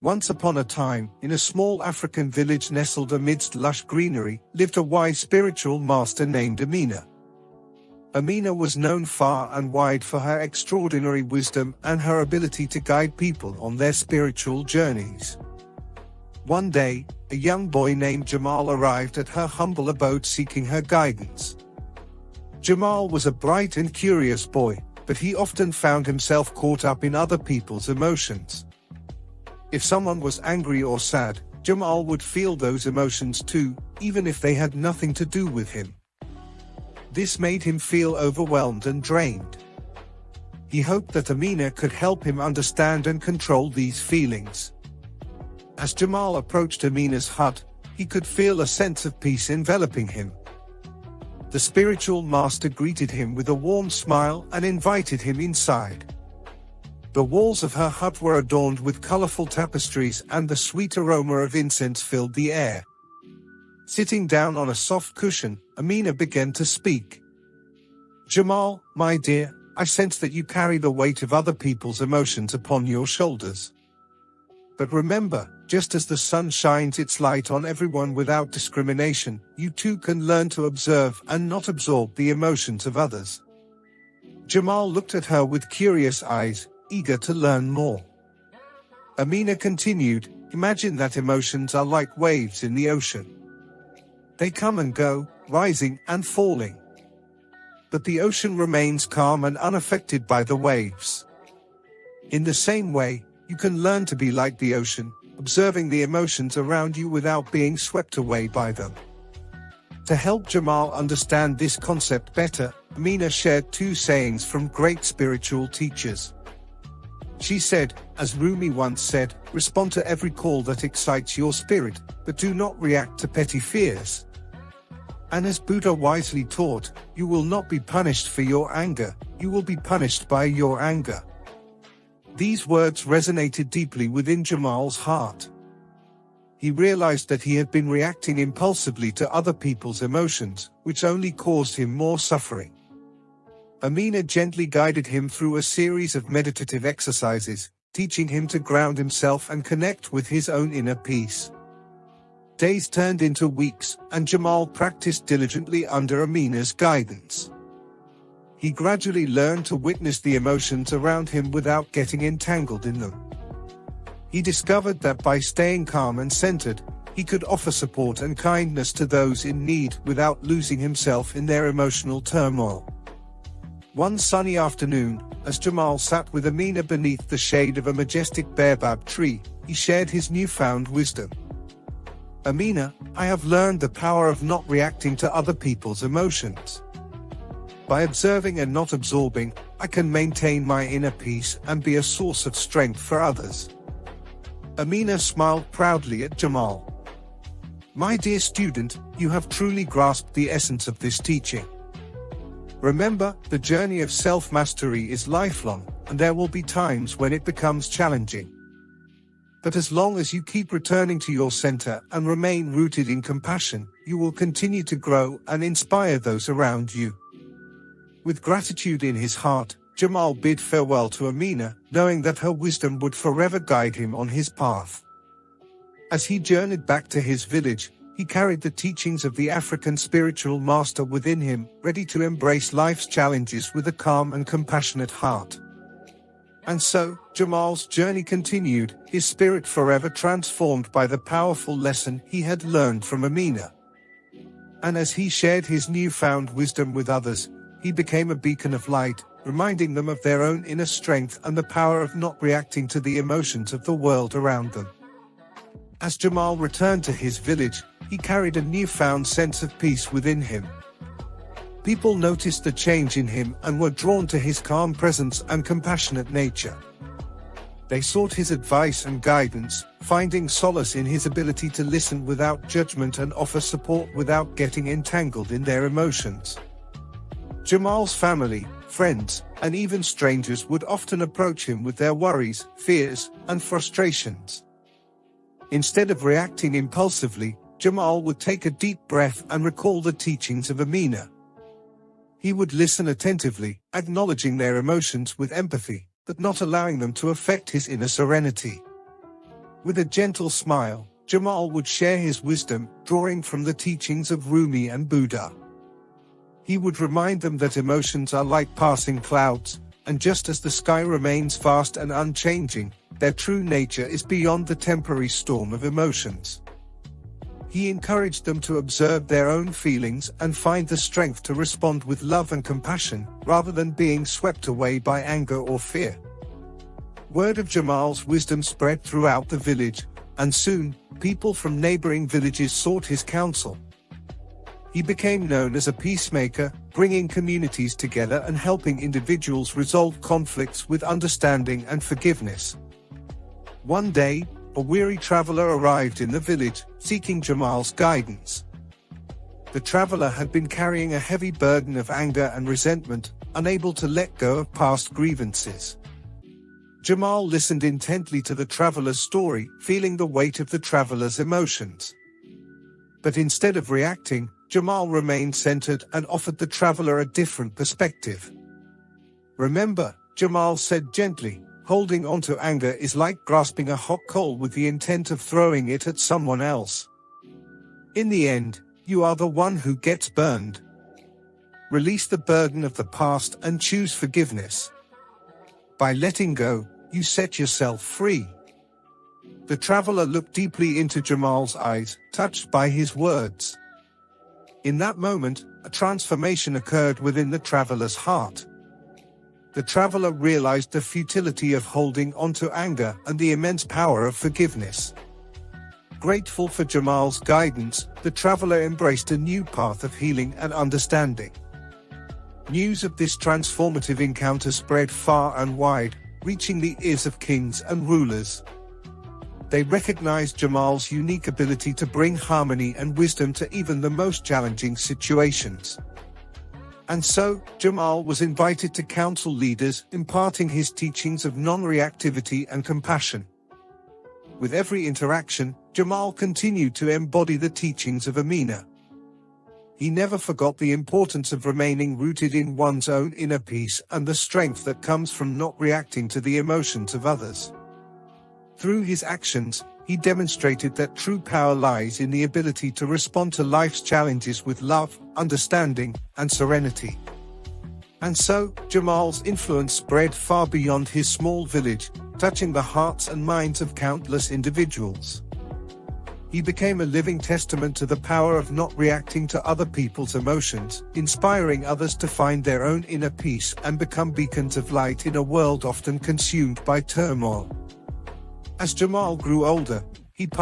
Once upon a time, in a small African village nestled amidst lush greenery, lived a wise spiritual master named Amina. Amina was known far and wide for her extraordinary wisdom and her ability to guide people on their spiritual journeys. One day, a young boy named Jamal arrived at her humble abode seeking her guidance. Jamal was a bright and curious boy, but he often found himself caught up in other people's emotions. If someone was angry or sad, Jamal would feel those emotions too, even if they had nothing to do with him. This made him feel overwhelmed and drained. He hoped that Amina could help him understand and control these feelings. As Jamal approached Amina's hut, he could feel a sense of peace enveloping him. The spiritual master greeted him with a warm smile and invited him inside. The walls of her hut were adorned with colorful tapestries and the sweet aroma of incense filled the air. Sitting down on a soft cushion, Amina began to speak. "Jamal, my dear, I sense that you carry the weight of other people's emotions upon your shoulders. But remember, just as the sun shines its light on everyone without discrimination, you too can learn to observe and not absorb the emotions of others." Jamal looked at her with curious eyes, eager to learn more. Amina continued, "Imagine that emotions are like waves in the ocean. They come and go, rising and falling. But the ocean remains calm and unaffected by the waves. In the same way, you can learn to be like the ocean, observing the emotions around you without being swept away by them." To help Jamal understand this concept better, Amina shared two sayings from great spiritual teachers. She said, as Rumi once said, "Respond to every call that excites your spirit, but do not react to petty fears." And as Buddha wisely taught, "You will not be punished for your anger, you will be punished by your anger." These words resonated deeply within Jamal's heart. He realized that he had been reacting impulsively to other people's emotions, which only caused him more suffering. Amina gently guided him through a series of meditative exercises, teaching him to ground himself and connect with his own inner peace. Days turned into weeks, and Jamal practiced diligently under Amina's guidance. He gradually learned to witness the emotions around him without getting entangled in them. He discovered that by staying calm and centered, he could offer support and kindness to those in need without losing himself in their emotional turmoil. One sunny afternoon, as Jamal sat with Amina beneath the shade of a majestic baobab tree, he shared his newfound wisdom. "Amina, I have learned the power of not reacting to other people's emotions. By observing and not absorbing, I can maintain my inner peace and be a source of strength for others." Amina smiled proudly at Jamal. "My dear student, you have truly grasped the essence of this teaching. Remember, the journey of self-mastery is lifelong, and there will be times when it becomes challenging. But as long as you keep returning to your center and remain rooted in compassion, you will continue to grow and inspire those around you." With gratitude in his heart, Jamal bid farewell to Amina, knowing that her wisdom would forever guide him on his path. As he journeyed back to his village, he carried the teachings of the African spiritual master within him, ready to embrace life's challenges with a calm and compassionate heart. And so, Jamal's journey continued, his spirit forever transformed by the powerful lesson he had learned from Amina. And as he shared his newfound wisdom with others, he became a beacon of light, reminding them of their own inner strength and the power of not reacting to the emotions of the world around them. As Jamal returned to his village, he carried a newfound sense of peace within him. People noticed the change in him and were drawn to his calm presence and compassionate nature. They sought his advice and guidance, finding solace in his ability to listen without judgment and offer support without getting entangled in their emotions. Jamal's family, friends, and even strangers would often approach him with their worries, fears, and frustrations. Instead of reacting impulsively, Jamal would take a deep breath and recall the teachings of Amina. He would listen attentively, acknowledging their emotions with empathy, but not allowing them to affect his inner serenity. With a gentle smile, Jamal would share his wisdom, drawing from the teachings of Rumi and Buddha. He would remind them that emotions are like passing clouds, and just as the sky remains vast and unchanging, their true nature is beyond the temporary storm of emotions. He encouraged them to observe their own feelings and find the strength to respond with love and compassion, rather than being swept away by anger or fear. Word of Jamal's wisdom spread throughout the village, and soon, people from neighboring villages sought his counsel. He became known as a peacemaker, bringing communities together and helping individuals resolve conflicts with understanding and forgiveness. One day, a weary traveler arrived in the village, seeking Jamal's guidance. The traveler had been carrying a heavy burden of anger and resentment, unable to let go of past grievances. Jamal listened intently to the traveler's story, feeling the weight of the traveler's emotions. But instead of reacting, Jamal remained centered and offered the traveler a different perspective. "Remember," Jamal said gently, "holding on to anger is like grasping a hot coal with the intent of throwing it at someone else. In the end, you are the one who gets burned. Release the burden of the past and choose forgiveness. By letting go, you set yourself free." The traveler looked deeply into Jamal's eyes, touched by his words. In that moment, a transformation occurred within the traveler's heart. The traveler realized the futility of holding onto anger and the immense power of forgiveness. Grateful for Jamal's guidance, the traveler embraced a new path of healing and understanding. News of this transformative encounter spread far and wide, reaching the ears of kings and rulers. They recognized Jamal's unique ability to bring harmony and wisdom to even the most challenging situations. And so, Jamal was invited to council leaders, imparting his teachings of non-reactivity and compassion. With every interaction, Jamal continued to embody the teachings of Amina. He never forgot the importance of remaining rooted in one's own inner peace and the strength that comes from not reacting to the emotions of others. Through his actions, he demonstrated that true power lies in the ability to respond to life's challenges with love, understanding, and serenity. And so, Jamal's influence spread far beyond his small village, touching the hearts and minds of countless individuals. He became a living testament to the power of not reacting to other people's emotions, inspiring others to find their own inner peace and become beacons of light in a world often consumed by turmoil. As Jamal grew older, he passed